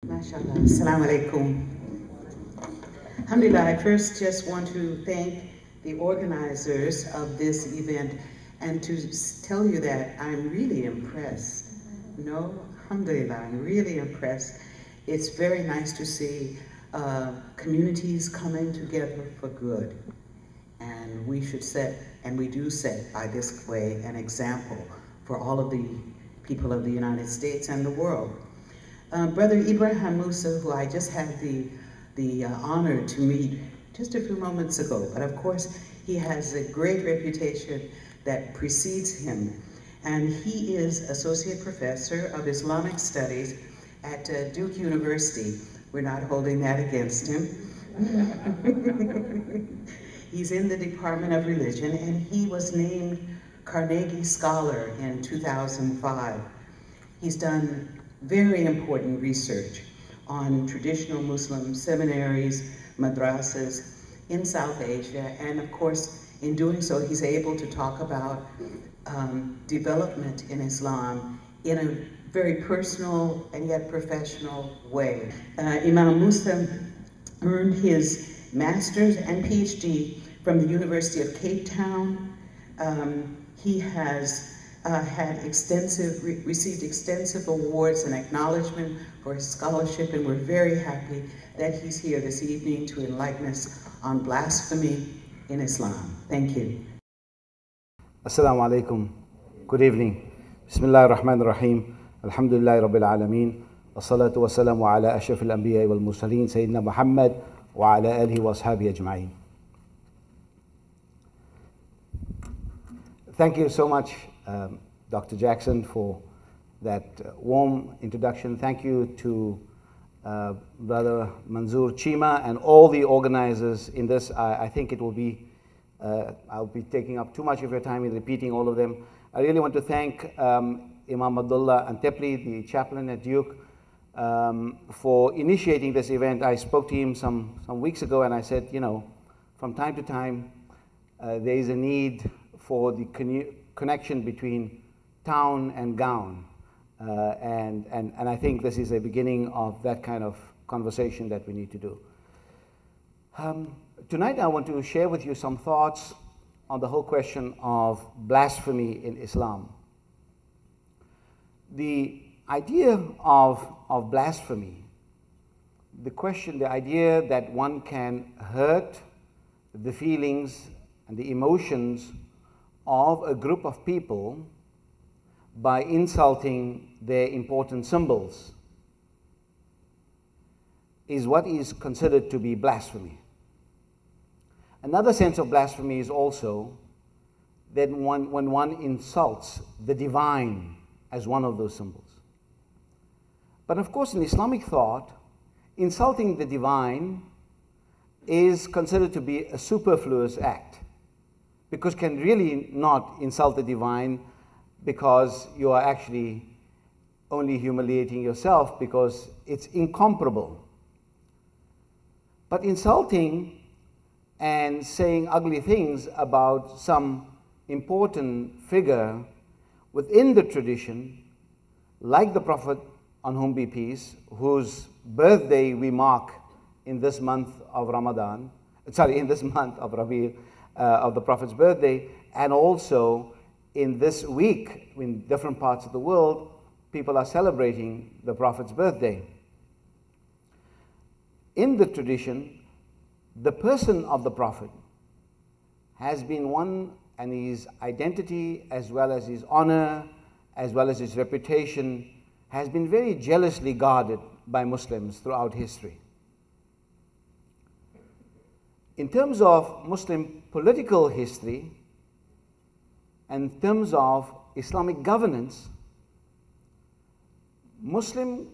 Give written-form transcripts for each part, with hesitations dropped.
MashaAllah. Assalamu alaikum. Alhamdulillah, I first just want to thank the organizers of this event and to tell you that I'm really impressed. No, alhamdulillah, I'm really impressed. It's very nice to see communities coming together for good. And we should set, and we do set by this way, an example for all of the people of the United States and the world. Brother Ebrahim Moosa, who I just had the honor to meet just a few moments ago, but of course he has a great reputation that precedes him. And he is Associate Professor of Islamic Studies at Duke University. We're not holding that against him. He's in the Department of Religion, and he was named Carnegie Scholar in 2005. He's done very important research on traditional Muslim seminaries, madrasas in South Asia, and of course, in doing so, he's able to talk about development in Islam in a very personal and yet professional way. Imam Moosa earned his master's and PhD from the University of Cape Town. He has received extensive awards and acknowledgement for his scholarship, and we're very happy that he's here this evening to enlighten us on blasphemy in Islam. Thank you. Assalamu alaikum. Good evening. Bismillah ar-Rahman ar-Rahim. Alhamdulillah Rabbil Alameen. As-salatu wa-salamu ala ashraf al-anbiya wal-mursaleen Sayyidina Muhammad wa ala alihi wa ashabihi ajma'in. Thank you so much, Dr. Jackson, for that warm introduction. Thank you to Brother Manzoor Chima and all the organizers in this. I think it will be, I'll be taking up too much of your time in repeating all of them. I really want to thank Imam Abdullah Antepli, the chaplain at Duke, for initiating this event. I spoke to him some weeks ago, and I said, you know, from time to time, there is a need for the connection between town and gown. And I think this is a beginning of that kind of conversation that we need to do. Tonight I want to share with you some thoughts on the whole question of blasphemy in Islam. The idea of blasphemy, the idea that one can hurt the feelings and the emotions of a group of people by insulting their important symbols is what is considered to be blasphemy. Another sense of blasphemy is also that when one insults the divine as one of those symbols. But of course, in Islamic thought, insulting the divine is considered to be a superfluous act, because can really not insult the divine, because you are actually only humiliating yourself, because it's incomparable. But insulting and saying ugly things about some important figure within the tradition, like the Prophet, on whom be peace, whose birthday we mark in this month of Ramadan, in this month of Rabi', of the Prophet's birthday, and also in this week, in different parts of the world, people are celebrating the Prophet's birthday. In the tradition, the person of the Prophet has been one, and his identity, as well as his honor, as well as his reputation, has been very jealously guarded by Muslims throughout history. In terms of Muslim political history, and in terms of Islamic governance, Muslim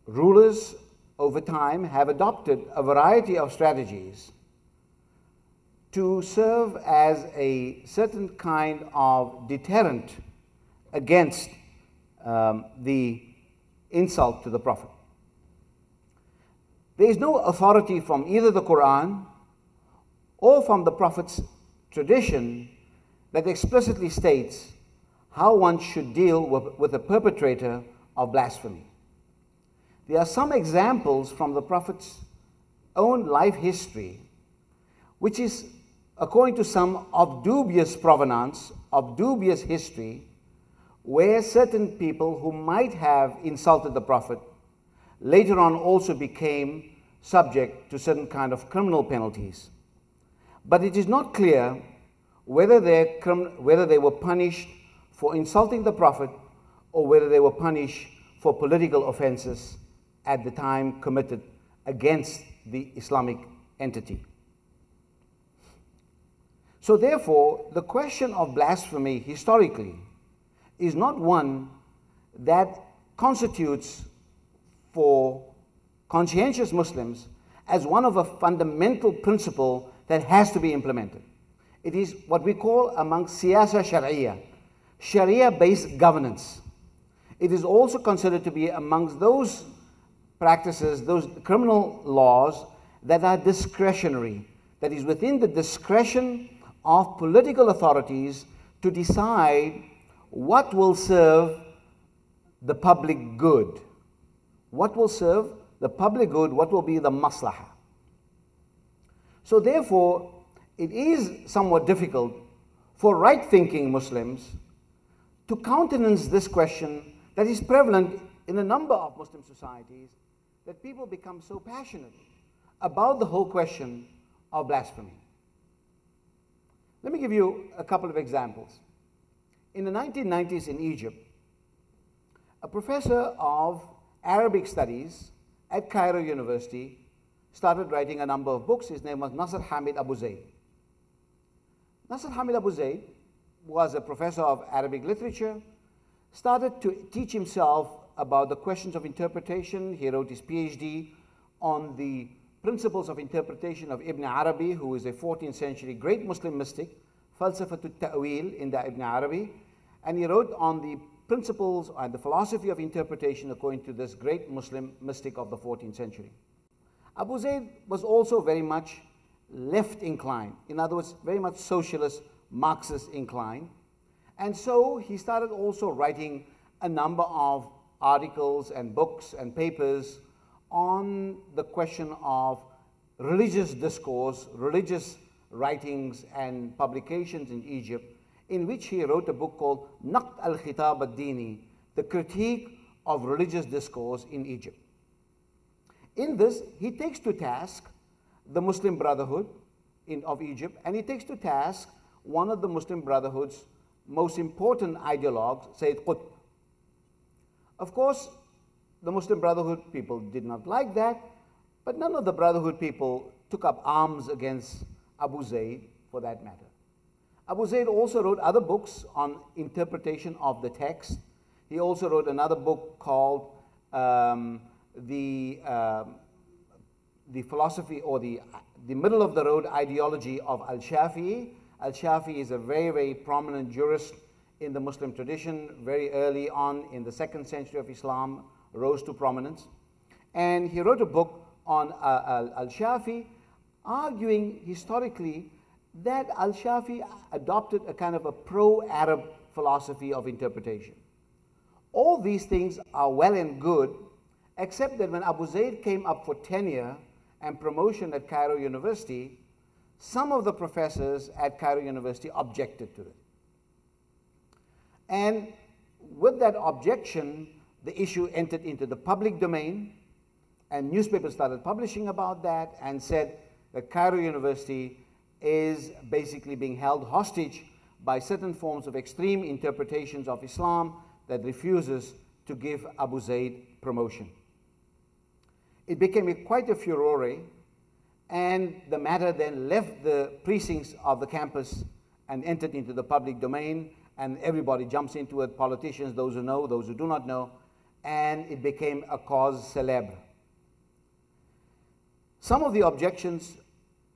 rulers over time have adopted a variety of strategies to serve as a certain kind of deterrent against the insult to the Prophet. There is no authority from either the Quran or from the Prophet's tradition that explicitly states how one should deal with a perpetrator of blasphemy. there are some examples from the Prophet's own life history, which is, according to some, of dubious provenance, of dubious history, where certain people who might have insulted the Prophet later on also became subject to certain kind of criminal penalties. But it is not clear whether they were punished for insulting the Prophet or whether they were punished for political offenses at the time committed against the Islamic entity. So therefore, the question of blasphemy historically is not one that constitutes for conscientious Muslims as one of a fundamental principle that has to be implemented. It is what we call among siyasa sharia, sharia-based governance. It is also considered to be amongst those practices, those criminal laws that are discretionary, that is within the discretion of political authorities to decide what will serve the public good. What will serve the public good, what will be the maslahah. So therefore, it is somewhat difficult for right-thinking Muslims to countenance this question that is prevalent in a number of Muslim societies, that people become so passionate about the whole question of blasphemy. Let me give you a couple of examples. In the 1990s in Egypt, a professor of Arabic Studies at Cairo University started writing a number of books. His name was Nasser Hamid Abu Zaid. Nasser Hamid Abu Zaid was a professor of Arabic literature, started to teach himself about the questions of interpretation. He wrote his PhD on the principles of interpretation of Ibn Arabi, who is a 14th century great Muslim mystic, Falsafatut Ta'wil in the Ibn Arabi, and he wrote on the principles and the philosophy of interpretation according to this great Muslim mystic of the 14th century. Abu Zaid was also very much left inclined, in other words, very much socialist, Marxist inclined, and so he started also writing a number of articles and books and papers on the question of religious discourse, religious writings and publications in Egypt, in which he wrote a book called Naqd al-Khitab al-Dini, the critique of religious discourse in Egypt. In this, he takes to task the Muslim Brotherhood of Egypt, and he takes to task one of the Muslim Brotherhood's most important ideologues, Sayyid Qutb. Of course, the Muslim Brotherhood people did not like that, but none of the Brotherhood people took up arms against Abu Zaid for that matter. Abu Zaid also wrote other books on interpretation of the text. He also wrote another book called the philosophy or the middle of the road ideology of Al-Shafi'i. Al-Shafi'i is a very, very prominent jurist in the Muslim tradition. Very early on in the 2nd century of Islam, rose to prominence. And he wrote a book on Al-Shafi'i, arguing historically that Al-Shafi'i adopted a kind of a pro-Arab philosophy of interpretation. All these things are well and good, except that when Abu Zaid came up for tenure and promotion at Cairo University, some of the professors at Cairo University objected to it. And with that objection, the issue entered into the public domain, and newspapers started publishing about that and said that Cairo University is basically being held hostage by certain forms of extreme interpretations of Islam that refuses to give Abu Zaid promotion. It became quite a furore, and the matter then left the precincts of the campus and entered into the public domain, and everybody jumps into it, politicians, those who know, those who do not know, and it became a cause célèbre. Some of the objections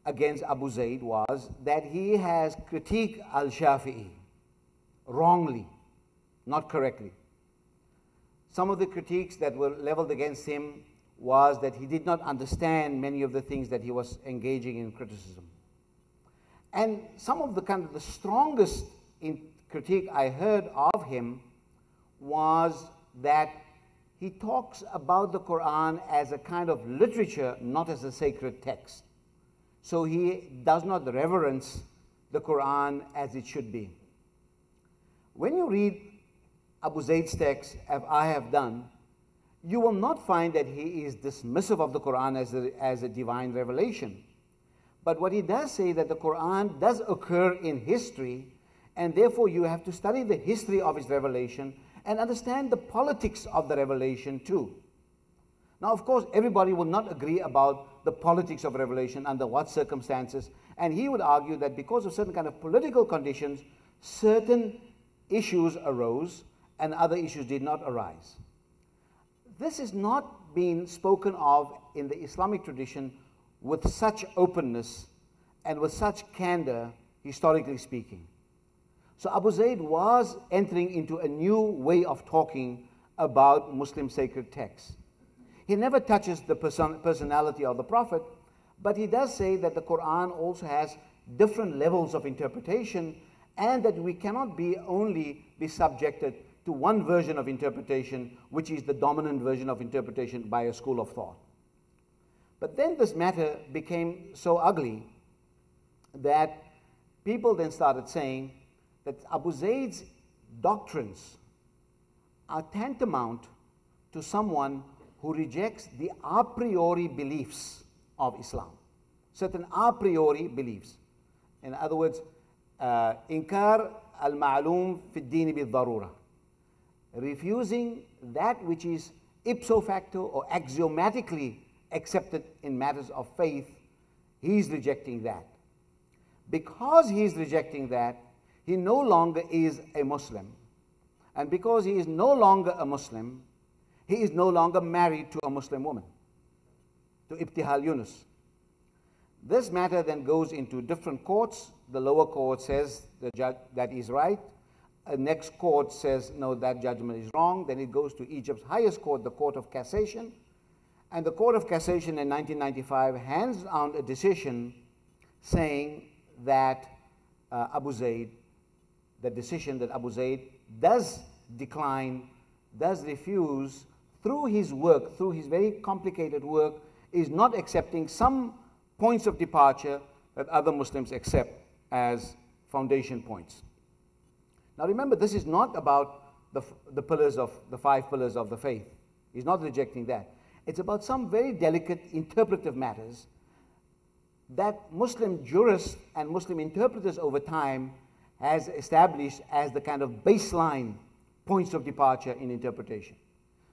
against Abu Zaid was that he has critiqued Al-Shafi'i wrongly, not correctly. Some of the critiques that were leveled against him was that he did not understand many of the things that he was engaging in criticism. And some of the kind of the strongest critique I heard of him was that he talks about the Quran as a kind of literature, not as a sacred text. So he does not reverence the Quran as it should be. When you read Abu Zayd's text, as I have done, you will not find that he is dismissive of the Quran as a divine revelation. But what he does say that the Quran does occur in history, and therefore you have to study the history of its revelation and understand the politics of the revelation too. Now, of course, everybody will not agree about the politics of revelation, under what circumstances, and he would argue that because of certain kind of political conditions, certain issues arose and other issues did not arise. This is not being spoken of in the Islamic tradition with such openness and with such candor, historically speaking. So Abu Zayd was entering into a new way of talking about Muslim sacred texts. He never touches the personality of the Prophet, but he does say that the Quran also has different levels of interpretation, and that we cannot only be subjected to one version of interpretation, which is the dominant version of interpretation by a school of thought. But then this matter became so ugly that people then started saying that Abu Zayd's doctrines are tantamount to someone who rejects the a priori beliefs of Islam, certain a priori beliefs. In other words, inkar al-ma'loom fi ad-din bil-darura, refusing that which is ipso facto or axiomatically accepted in matters of faith. He's rejecting that. Because he is rejecting that, he no longer is a Muslim. And because he is no longer a Muslim, he is no longer married to a Muslim woman, to Ibtihal Yunus. This matter then goes into different courts. The lower court says the judge that is right. The next court says, no, that judgment is wrong. Then it goes to Egypt's highest court, the Court of Cassation. And the Court of Cassation in 1995 hands down a decision saying that Abu Zayd, the decision that Abu Zayd does decline, does refuse, through his work, through his very complicated work, is not accepting some points of departure that other Muslims accept as foundation points. Now remember, this is not about the pillars of the 5 pillars of the faith. He's not rejecting that. It's about some very delicate interpretive matters that Muslim jurists and Muslim interpreters over time has established as the kind of baseline points of departure in interpretation.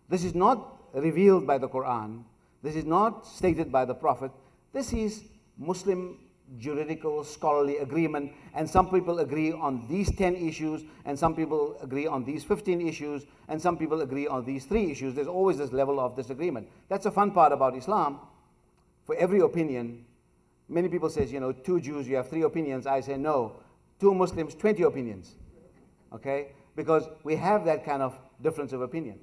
This is not revealed by the Quran. This is not stated by the Prophet. This is Muslim juridical scholarly agreement, and some people agree on these 10 issues, and some people agree on these 15 issues, and some people agree on these 3 issues. There's always this level of disagreement. That's a fun part about Islam. For every opinion, many people say, 2 Jews, you have 3 opinions. I say, no, 2 Muslims, 20 opinions. Okay? Because we have that kind of difference of opinion.